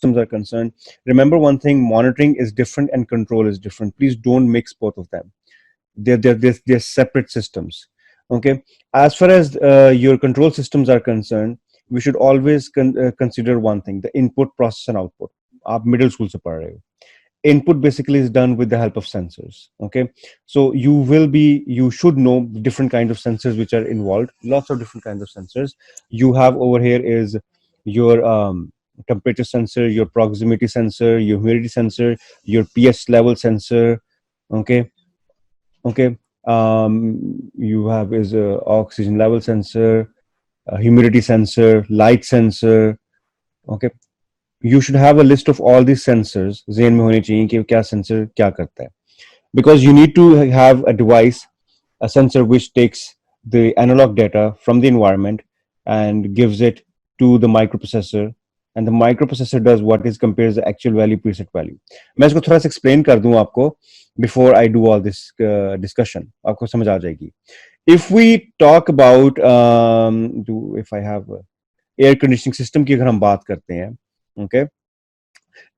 systems are concerned, remember one thing: monitoring is different and control is different. Please don't mix both of them. They're separate systems. Okay. As far as your control systems are concerned, we should always consider one thing: the input, process, and output. आप middle school से पढ़ रहे हो. Input basically is done with the help of sensors. Okay, so you should know different kinds of sensors which are involved. Lots of different kinds of sensors you have over here is your temperature sensor, your proximity sensor, your humidity sensor, your pH level sensor. Okay. Okay. You have is a oxygen level sensor, a humidity sensor, light sensor. Okay. You should have a list of all these sensors. ज़हन में होने चाहिए कि क्या sensor क्या करता है. Because you need to have a device, a sensor which takes the analog data from the environment and gives it to the microprocessor, and the microprocessor does what is compares the actual value preset value. मैं इसको थोड़ा सा explain कर दूं आपको before I do all this discussion. आपको समझ आ जाएगी. If we talk about if I have air conditioning system की अगर हम बात करते हैं, okay,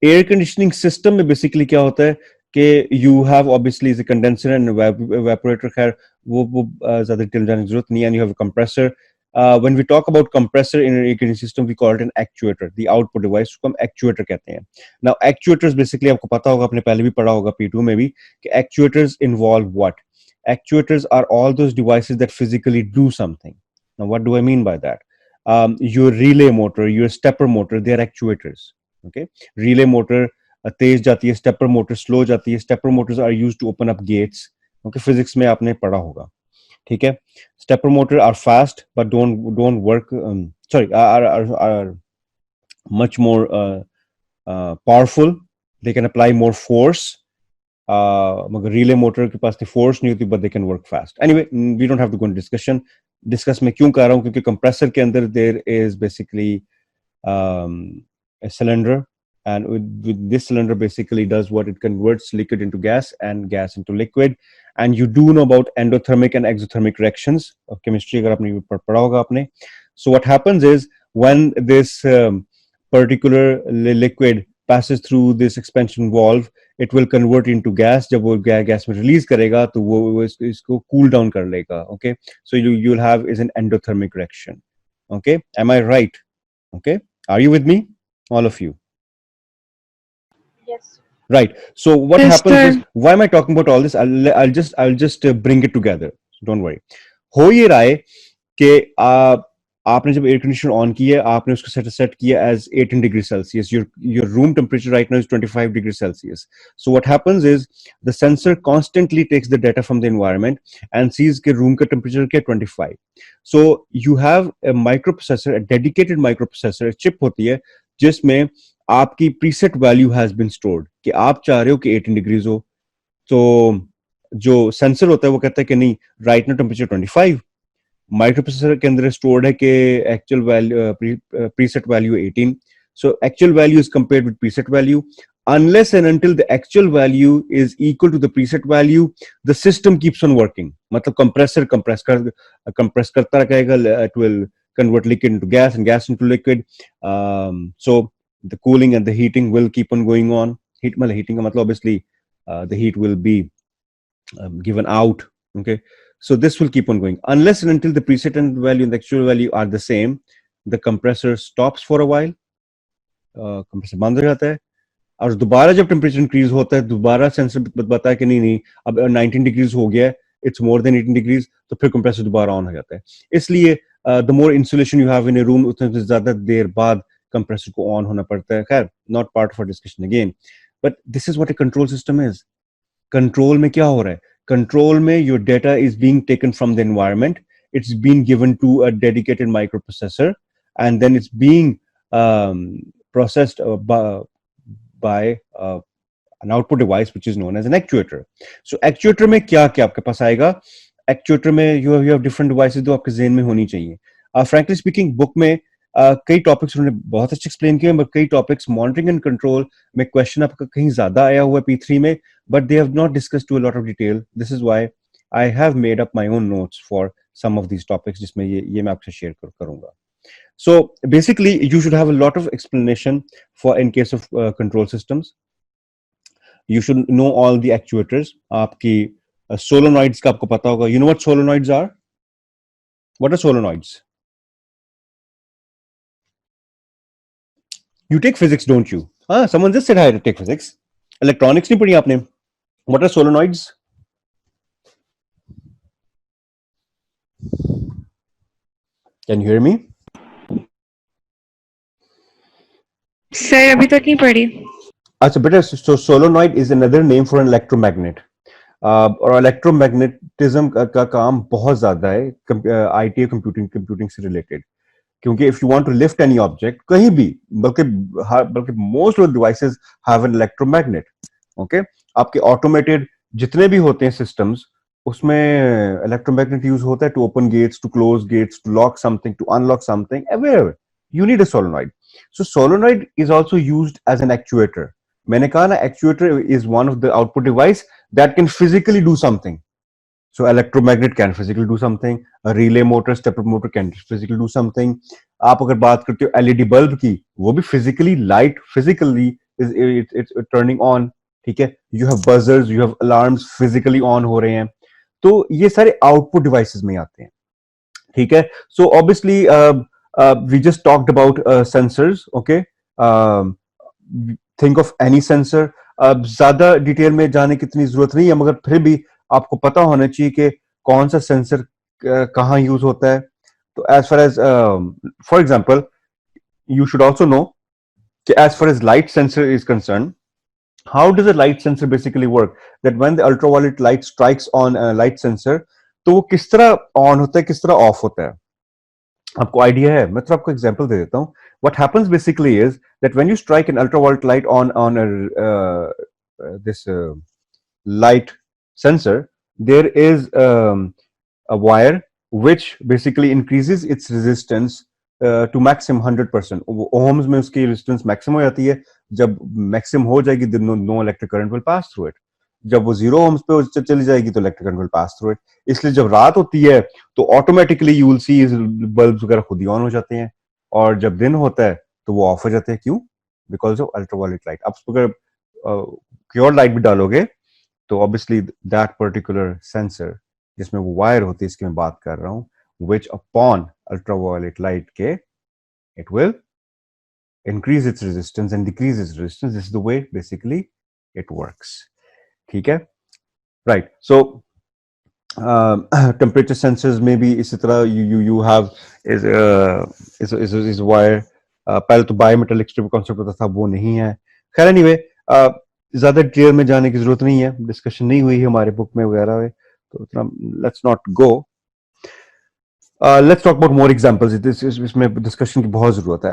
एयर कंडीशनिंग सिस्टम में बेसिकली क्या होता है कि you have obviously is a condenser and evaporator. खैर वो ज्यादा डिटेल जाने की जरूरत नहीं है. And you have a compressor. When we talk about compressor in an air conditioning system, we call it an actuator, the output device, उसको हम actuator कहते हैं. Now actuators basically आपको पता होगा, आपने पहले भी पढ़ा होगा P2 में भी, कि actuators involve what? Actuators are all those devices that physically do something. Now what do I mean by that? Your relay motor, your stepper motor, they are actuators. Okay, relay motor तेज जाती है, stepper motor slow जाती है. Stepper motors are used to open up gates. Okay, physics में आपने पढ़ा होगा. ठीक है. Stepper motor are fast but don't work. Sorry, are much more powerful. They can apply more force. मगर relay motor के पास force नहीं होती, but they can work fast. Anyway, we don't have to go into discussion. Discuss मैं क्यों कर रहा हूँ, क्योंकि compressor के अंदर there is basically a cylinder, and with this cylinder basically does what? It converts liquid into gas and gas into liquid. And you do know about endothermic and exothermic reactions of chemistry अगर आपने पढ़ा होगा आपने. So what happens is when this particular liquid passes through this expansion valve, it will convert into gas. जब वो gas में release करेगा तो वो इसको cool down कर लेगा. Okay, so you'll have is an endothermic reaction. Okay, am I right? Okay, are you with me, all of you? Yes. Right. So what Yes, happens sir. is, why am I talking about all this? I'll just bring it together. So don't worry. हो ये रहा है कि आपने जब air conditioner on किया, आपने उसको सेट किया as 18 degrees Celsius. Your room temperature right now is 25 degrees Celsius. So what happens is the sensor constantly takes the data from the environment and sees कि room का temperature क्या 25. So you have a microprocessor, a dedicated microprocessor, chip होती है जिसमें आपकी preset value has been stored कि आप चाह रहे हो कि 18 डिग्रीज हो. तो जो सेंसर होता है वो कहता है कि नहीं, राइट नाउ टेम्परेचर 25. माइक्रोप्रोसेसर के अंदर स्टोर्ड है कि actual value preset value 18. So actual value is compared with preset value. Unless and until the actual value is equal to the preset value, the system keeps on working. मतलब compressor compress करता रहेगा. It will convert liquid into gas and gas into liquid. So the cooling and the heating will keep on going on. Heating का मतलब obviously the heat will be given out. Okay, so this will keep on going unless and until the preset and value and the actual value are the same. The compressor stops for a while. compressor बंद हो जाता है और दोबारा जब temperature increase होता है, दोबारा सेंसर बताता है कि नहीं अब 19 डिग्रीज हो गया है, इट्स मोर देन 18 डिग्रीज, तो फिर कंप्रेसर दोबारा ऑन हो जाता है. इसलिए the more insulation you have in a room, उतने ज्यादा देर बाद कंप्रेसर को ऑन होना पड़ता है. खैर, not part of our discussion again, but this is what a control system is. Control में क्या हो रहा है? कंट्रोल में your data is being taken from the environment, it's being given to a dedicated microprocessor and then it's being processed by an output device which is known as an actuator. So actuator में क्या क्या आपके पास आएगा? Actuator में you have different devices जो आपके ज़हन में होनी चाहिए. Frankly speaking, book में कई टॉपिक्स उन्होंने बहुत अच्छे एक्सप्लेन किए, बट कई टॉपिक्स मॉनिटरिंग एंड कंट्रोल में क्वेश्चन आपका कहीं ज्यादा आया हुआ है P3 में, but they have not discussed to a lot of detail. This is why I have made up my own notes for some of these topics, जिसमें ये मैं आपसे शेयर करूंगा. So basically you should have a lot of explanation for in case of control systems. You should know all the actuators. आपकी solenoids का आपको पता होगा. You know what solenoids are? What are solenoids? You take physics, don't you? Someone just said I had to take physics. Electronics नहीं पढ़ी आपने. What are solenoids? Can you hear me? Sir अभी तक नहीं पढ़ी. अच्छा बेटा, so solenoid is another name for an electromagnet. और इलेक्ट्रोमैग्नेटिज्म का काम बहुत ज्यादा है आईटी कंप्यूटिंग से रिलेटेड, क्योंकि if you want to lift any object कहीं भी, बल्कि most of devices have an electromagnet. Okay, आपके ऑटोमेटेड जितने भी होते हैं सिस्टम्स, उसमें इलेक्ट्रोमैग्नेट यूज होता है to open gates, to close gates, to lock something, to unlock something. Everywhere you need a solenoid. So solenoid is also used as an actuator. मैंने कहा ना, actuator is one of the output device that can physically do something. So electromagnet can physically do something. A relay motor, stepper motor can physically do something. आप अगर बात करते हो LED bulb की, वो भी physically light, physically is it's turning on. ठीक है, you have buzzers, you have alarms physically on हो रहे हैं. तो ये सारे output devices में आते हैं. ठीक है, so obviously we just talked about sensors. Okay, think of any sensor. अब ज्यादा डिटेल में जाने की इतनी जरूरत नहीं है, मगर फिर भी आपको पता होना चाहिए कि कौन सा सेंसर कहाँ यूज होता है. तो as far as for example you should also know as far as light sensor is concerned, how does a light sensor basically work? That when the ultraviolet light strikes on a light sensor, तो वो किस तरह on होता है, किस तरह of होता है, आपको आइडिया है? मैं तो आपको एग्जांपल दे देता हूँ. What happens basically is that when you strike an ultraviolet light on this light sensor, there is a wire which basically increases its resistance to maximum 100%. Ohms में उसकी resistance maximum हो जाती है. जब maximum हो जाएगी, no electric current will pass through it. जब वो 0 ohms पे चली जाएगी तो electric current will pass through it. इसलिए जब रात होती है तो automatically you will see bulbs वगैरह खुद ही ऑन हो जाते हैं, और जब दिन होता है तो वो ऑफ हो जाते हैं. क्यों? Because of ultraviolet light. आप अगर प्योर लाइट भी डालोगे तो ऑब्वियसली दैट पर्टिकुलर सेंसर जिसमें वो वायर होती है, इसकी मैं बात कर रहा हूं, which upon ultraviolet light के it will increase its resistance and decrease its resistance. This is the way basically it works. ठीक है, right? So temperature sensors में भी इसी तरह you have is wire. पहले तो बायोमेटेलिक स्ट्रिप कॉन्सेप्ट होता था, वो नहीं है. खैर एनीवे, ज्यादा डिटेल में जाने की जरूरत नहीं है, डिस्कशन नहीं हुई है हमारे बुक में वगैरह में, तो इतना let's not go. Let's talk about more examples. इसमें डिस्कशन की बहुत जरूरत है.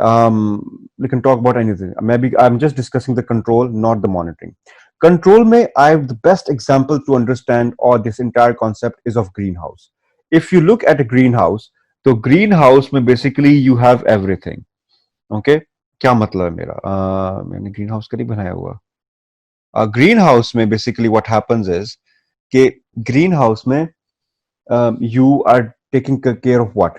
We can talk about anything. Maybe I'm just discussing the control, not the monitoring. Control में I have the best example to understand all this entire concept is of greenhouse. If you look at a greenhouse, तो greenhouse में basically you have everything. Okay? क्या मतलब है मेरा? मैंने greenhouse कभी बनाया हुआ. Greenhouse में basically what happens is कि greenhouse में you are taking care of what?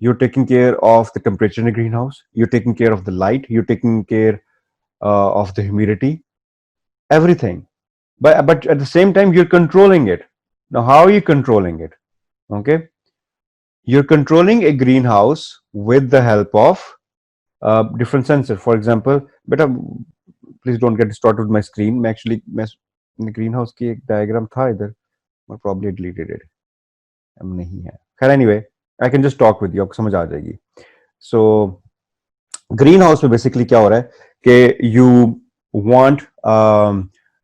You're taking care of the temperature in the greenhouse. You're taking care of the light. You're taking care of the humidity, everything. But at the same time, you're controlling it. Now, how are you controlling it? Okay, you're controlling a greenhouse with the help of different sensors. For example, please don't get distorted with my screen. Actually, the greenhouse की एक diagram था इधर, but probably deleted it. नहीं है. खैर anyway, I can just talk with you, आपको समझ आ जाएगी. So ग्रीन हाउस में बेसिकली क्या हो रहा है कि you want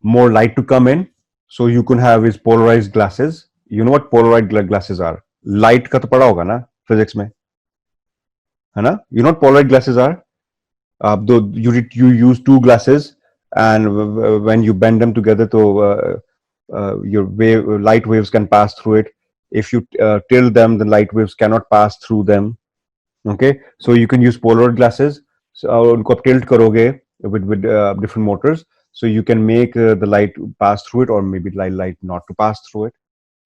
more light to come in, so you can have his polarized glasses. You know what polarized glasses are? Light का तो पढ़ा होगा ना फिजिक्स में, है ना? You know what polarized glasses are? You use two glasses, and when you bend them together, so your light waves can pass through it. If you tilt them, the light waves cannot pass through them. Okay, so you can use polar glasses. So उनको आप tilt करोगे with different motors, so you can make the light pass through it, or maybe light not to pass through it.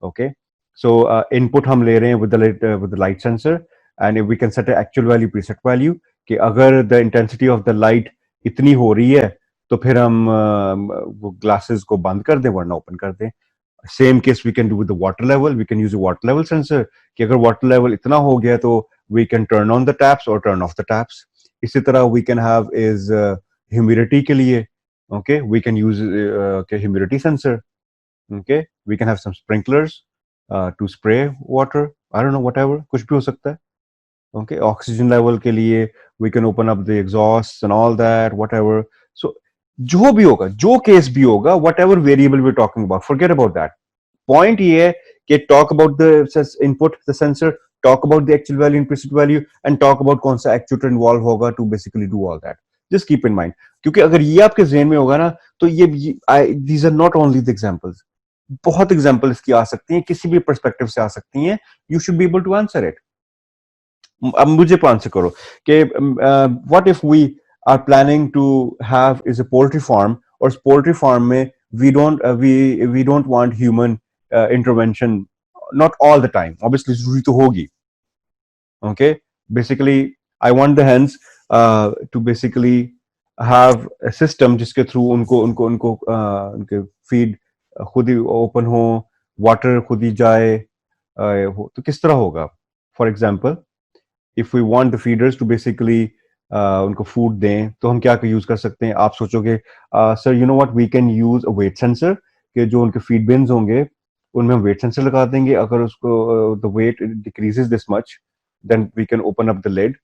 Okay, so input हम ले रहे हैं with the light sensor. and if we can set an actual value preset value कि अगर the intensity of the light इतनी हो रही है तो फिर हम वो glasses को बंद कर दें वरना open कर दें. Same case we can do with the water level. We can use a water level sensor कि अगर water level इतना हो गया तो we can turn on the taps or turn off the taps. इसी तरह we can have is humidity के लिए, okay, we can use humidity sensor. Okay, we can have some sprinklers to spray water. I don't know, whatever, कुछ भी हो सकता है. Okay, oxygen level के लिए we can open up the exhausts and all that, whatever. So जो भी होगा, जो case भी होगा, whatever variable we're talking about, forget about that. Point ये है कि talk about the input, the sensor, talk about the actual value, implicit value, and talk about कौन सा actuator involve होगा to basically do all that. Just keep in mind, क्योंकि अगर ये आपके ज़हन में होगा ना, तो ये these are not only the examples. बहुत एग्जाम्पल इसकी आ सकती हैं, किसी भी परस्पेक्टिव से आ सकती हैं. You should be able to answer it. अब मुझे आंसर करो कि what if we are planning to have is a poultry farm, और पोल्ट्री फार्म में we don't want human intervention, not all the time, obviously जरूरी तो होगी. Okay, basically I want the hens to basically have a system जिसके through उनको उनको उनको उनके फीड खुद ही ओपन हो, वाटर खुद ही जाए हो, तो किस तरह होगा. For example, if we want the feeders to basically उनको फूड दें तो हम क्या यूज कर सकते हैं. आप सोचोगे sir you know what, we can use a weight sensor, कि जो उनके फीड बिन्स होंगे उनमें हम वेट सेंसर लगा देंगे. अगर उसको the weight decreases this much, then we can open up the lid,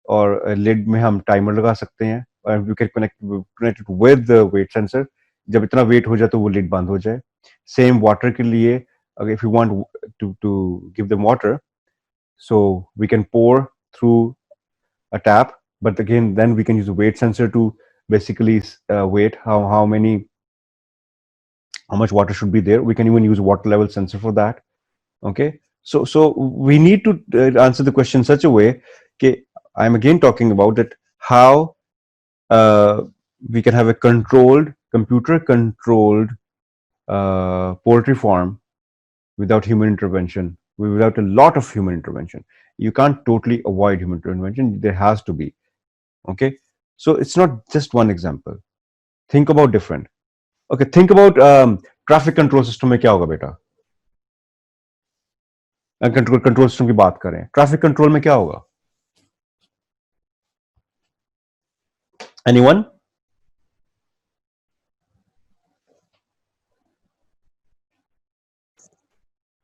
और लिड में हम टाइमर लगा सकते हैं, और we can connect with the weight sensor. जब इतना वेट हो जाए तो वो लिड बंद हो जाए. सेम वाटर के लिए, अगर if you want to give them water, so we can pour through a tap, but again then we can use a weight sensor to basically weight how much water should be there. We can even use a water level sensor for that. Okay, so we need to answer the question in such a way okay, I'm again talking about that how we can have a controlled, computer controlled poultry farm without human intervention, without a lot of human intervention. You can't totally avoid human intervention. There has to be. Okay, so it's not just one example. Think about different. Okay, think about traffic control system में क्या होगा बेटा. Control system की बात करें, traffic control में क्या होगा. Anyone?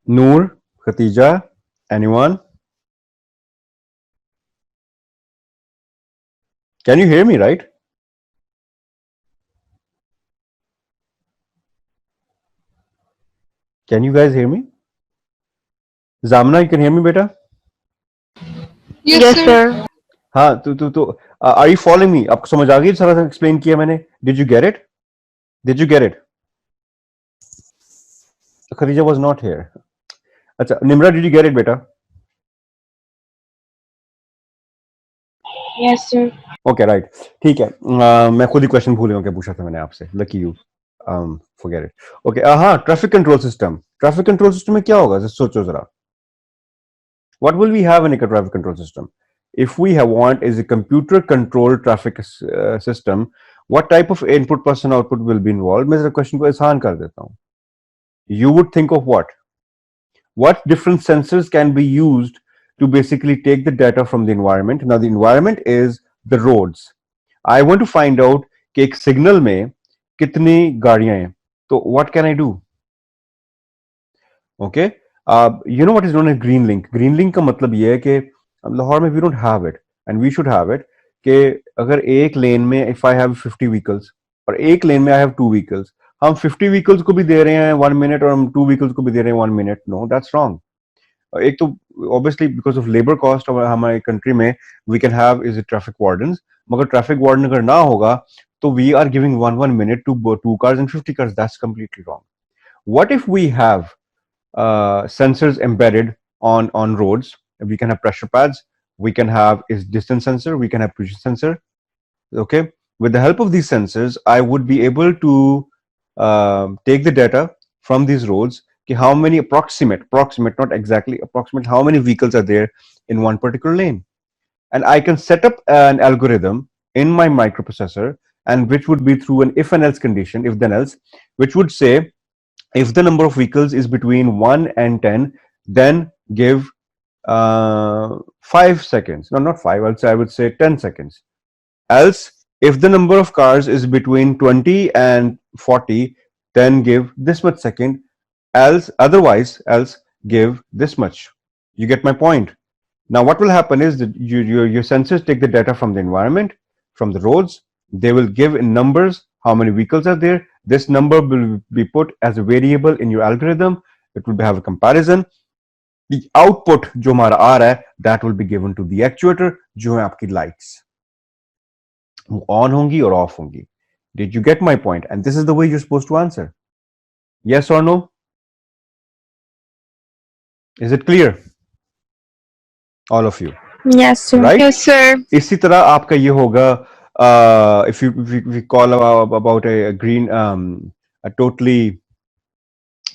Noor, Khatija, anyone? Can you hear me, right? Can you guys hear me? Zamna, you can hear me, beta? Yes, sir. हाँ, तो are you following me? आपको समझ आ गई सारा एक्सप्लेन किया मैंने? Did you get it? Did you get it? Khadija was not here. अच्छा, Nimra, did you get it, beta? Yes, sir. Okay, right. ठीक है. मैं खुद ही क्वेश्चन भूल गया क्या पूछा था मैंने आपसे. Lucky you. Forget it. Okay. हाँ, traffic control system. Traffic control system में क्या होगा? सोचो जरा. What will we have in a traffic control system? If we want is a computer controlled traffic system, what type of input plus and output will be involved? मैं जरा question को आसान कर देता हूँ. You would think of what? What different sensors can be used to basically take the data from the environment? Now the environment is the roads. I want to find out कि एक signal में कितनी गाड़ियां हैं. तो what can I do? Okay. You know what is known as green link. Green link का मतलब ये है कि लाहौर में we don't have it and we should have it. कि अगर एक लेन में if I have 50 vehicles और एक लेन में I have 2 vehicles, हम 50 vehicles को भी दे रहे हैं 1 minute और हम 2 vehicles को भी दे रहे हैं 1 minute. No, that's wrong. एक तो obviously because of labor cost हमारे कंट्री में we can have is it traffic wardens. मगर traffic warden अगर ना होगा तो we are giving 1 minute to 2 cars and 50 cars. That's completely wrong. What if we have sensors embedded on roads? We can have pressure pads, we can have is distance sensor, we can have position sensor. Okay, with the help of these sensors I would be able to take the data from these roads, how many approximate, not exactly approximate, how many vehicles are there in one particular lane. And I can set up an algorithm in my microprocessor, and which would be through an if and else condition, if then else, which would say if the number of vehicles is between 1 and 10, then give 5 seconds. No, not 5, I would say 10 seconds. Else, if the number of cars is between 20 and 40, then give this much second. Else, otherwise, else give this much. You get my point? Now, what will happen is that your sensors take the data from the environment, from the roads. They will give in numbers how many vehicles are there. This number will be put as a variable in your algorithm. It will have a comparison. The output जो हमारा आ रहा है, that will be given to the actuator, जो है आपकी lights. वो on होंगी और off होंगी. Did you get my point? And this is the way you're supposed to answer. Yes or no? Is it clear? All of you. Yes, sir. Right? Yes, sir. इसी तरह आपका ये होगा if we call about a green a totally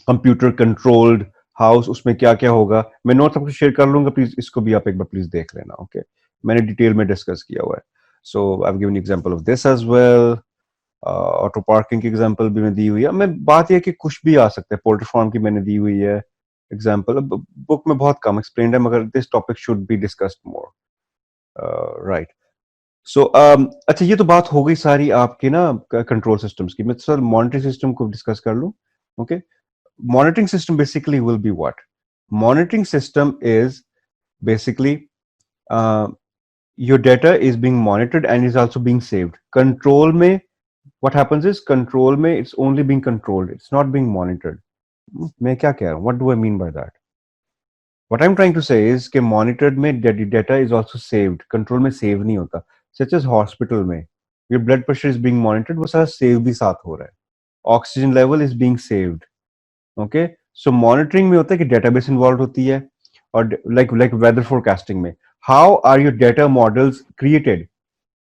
computer controlled house, उसमें क्या क्या होगा मैं नोट्स आपको शेयर कर लूंगा, प्लीज इसको भी आप एक बार प्लीज देख लेना. ओके, मैंने डिटेल में डिस्कस किया हुआ है. So I have given example of this as well. Auto parking की एग्जांपल भी मैं दी हुई है. मैं बात यह कि कुछ भी आ सकता है. पोल्ट्री फार्म की मैंने दी हुई है एग्जांपल. बुक में बहुत कम एक्सप्लेन्ड है, मगर this topic should be discussed more. Right. So अच्छा, ये तो बात हो गई सारी आपके ना कंट्रोल सिस्टम्स की. मैं सर मॉनिटरिंग सिस्टम को डिस्कस कर लूं. Okay, monitoring system basically will be what? Monitoring system is basically your data is being monitored and is also being saved. Control mein what happens is control mein it's only being controlled, it's not being monitored. Main kya keh raha hu? What do I mean by that? What I'm trying to say is कि monitored में data is also saved. Control में save नहीं होता. Such as hospital में your blood pressure is being monitored, वो सारा save भी साथ हो रहा है. Oxygen level is being saved. Okay, so monitoring में होता है कि डेटाबेस इन्वॉल्व होती है, और लाइक वेदर फोरकास्टिंग में how are your data models created.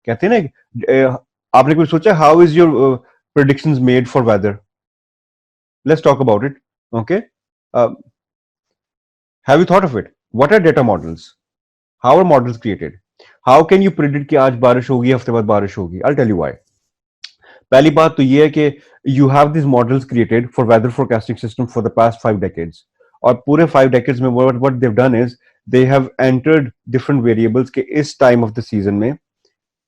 कहते हैं ना, आपने कुछ सोचा how is your predictions made for weather. Let's talk about it. Okay, have you thought of it? What are data models? How are models created? How can you predict कि आज बारिश होगी, हफ्ते बाद बारिश होगी? I tell you why. पहली बात तो ये है कि you have this models created for weather forecasting system for the past 5 decades. और पूरे 5 डेकेड्स में what they have done is they have entered different variables के इस टाइम ऑफ द सीजन में,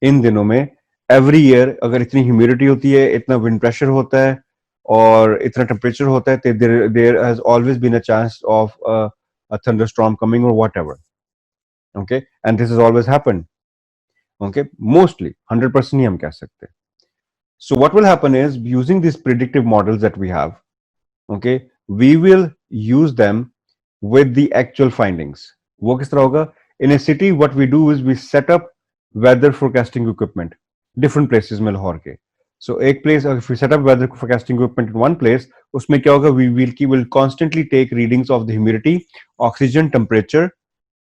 इन दिनों में, एवरी ईयर अगर इतनी ह्यूमिडिटी होती है, इतना विंड प्रेशर होता है और इतना टेम्परेचर होता है, there has always been a chance of a thunderstorm coming और whatever. Okay, and this has always happened. Okay, mostly 100% नहीं हम कह सकते. So what will happen is, using these predictive models that we have, okay, we will use them with the actual findings. वो किस तरह होगा? In a city, what we do is we set up weather forecasting equipment different places में लाहौर के. So एक place, if we set up weather forecasting equipment in one place, उसमें क्या होगा? We will constantly take readings of the humidity, oxygen, temperature,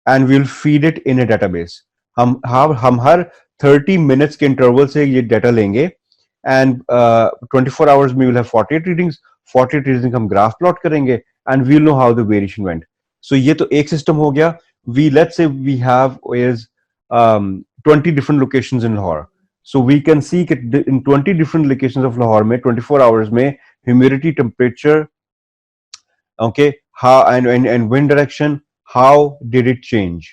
and we will feed it in a database. हम हर 30 minutes के interval से ये data लेंगे, and 24 hours we will have 48 readings. 48 readings हम graph plot करेंगे and we'll know how the variation went. So ये तो एक system हो गया. Let's say we have is 20 different locations in Lahore. So we can see that in 20 different locations of Lahore में 24 hours में humidity, temperature, okay, how and wind direction, how did it change?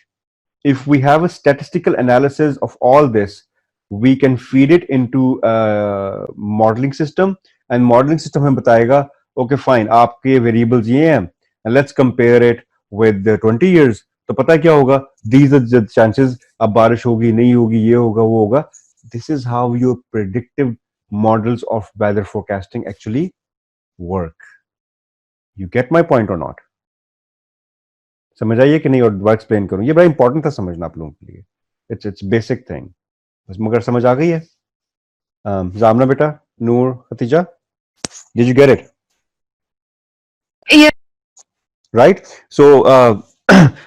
If we have a statistical analysis of all this, we can feed it into a modeling system, and modeling system हमें बताएगा okay fine आपके variables ये हैं and let's compare it with the 20 years. तो पता क्या होगा? These are the chances. अब बारिश होगी, नहीं होगी, ये होगा, वो होगा. This is how your predictive models of weather forecasting actually work. You get my point or not? समझ आइए कि नहीं? और दोबारा एक्सप्लेन करूं, ये बड़ा इंपॉर्टेंट था समझना आप लोगों के लिए. It's basic thing. बस मगर समझ आ गई है? जामना बेटा, नूर, Khadija, did you get it? Yeah. Right? So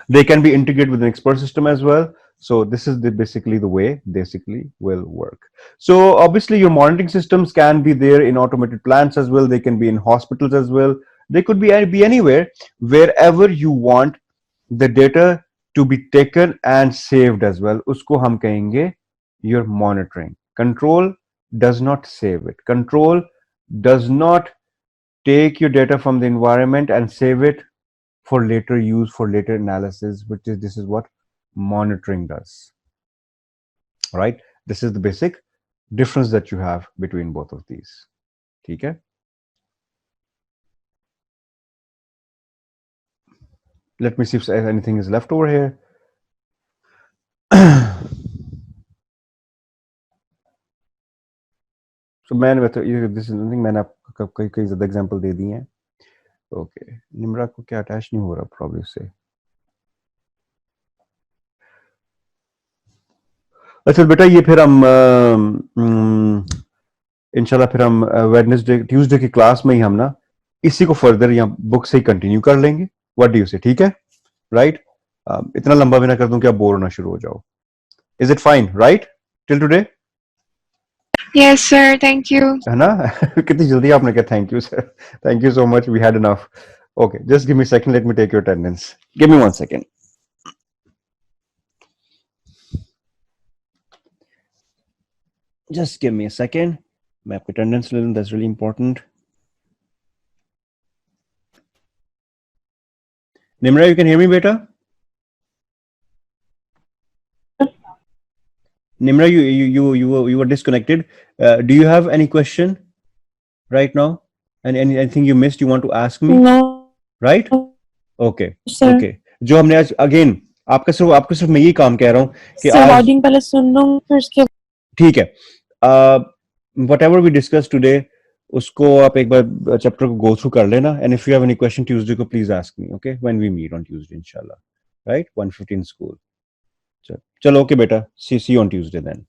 they can be integrated with an expert system as well. So this is basically the way basically will work. So obviously your monitoring systems can be there in automated plants as well. They can be in hospitals as well. They could be anywhere, wherever you want the data to be taken and saved as well. Usko hum kahenge you're monitoring. Control does not save it. Control does not take your data from the environment and save it for later use, for later analysis, which is this is what monitoring does. Right? This is the basic difference that you have between both of these. Okay? Let me see if anything is left over here. So मैंने this is something मैंने आपको कई ज़्यादा example दे दिए हैं. Okay, Nimra को क्या attach नहीं हो रहा प्रॉब्लम से. अच्छा बेटा, ये फिर हम इंशाल्लाह फिर हम वेडनेसडे ट्यूसडे की क्लास में ही हम ना इसी को फर्दर यहाँ बुक से ही कंटिन्यू कर लेंगे. व्हाट डू यू से? ठीक है, राइट? इतना लंबा भी ना कर दूं कि आप बोर होना शुरू हो जाओ. Is it fine, right, till today? Yes, sir. Thank you. है ना? कितनी जल्दी आपने कहा thank you sir. Thank you so much, we had enough. Okay, just give me second, let me take your attendance. Give me 1 second. Just give me a second. मैं आपकी attendance ले लूं, that's really important. Nimra, you can hear me, beta? Nimra, you were disconnected. Do you have any question right now? And anything you missed you want to ask me? No, Right? Okay. sir. Okay. जो हमने आज again आपको सिर्फ मैं यही काम कह रहा हूँ कि सर आज रिकॉर्डिंग पहले सुन लूं फिर उसके ठीक है. Whatever we discussed today, उसको आप एक बार चैप्टर को go through कर लेना. And if you have any question Tuesday को please ask me. Okay? When we meet on Tuesday, inshallah. Right? 1:15 school. चलो okay बेटा. See you on Tuesday then.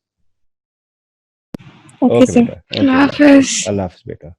Okay sir. बेटा. Allah Hafiz. Allah Hafiz बेटा.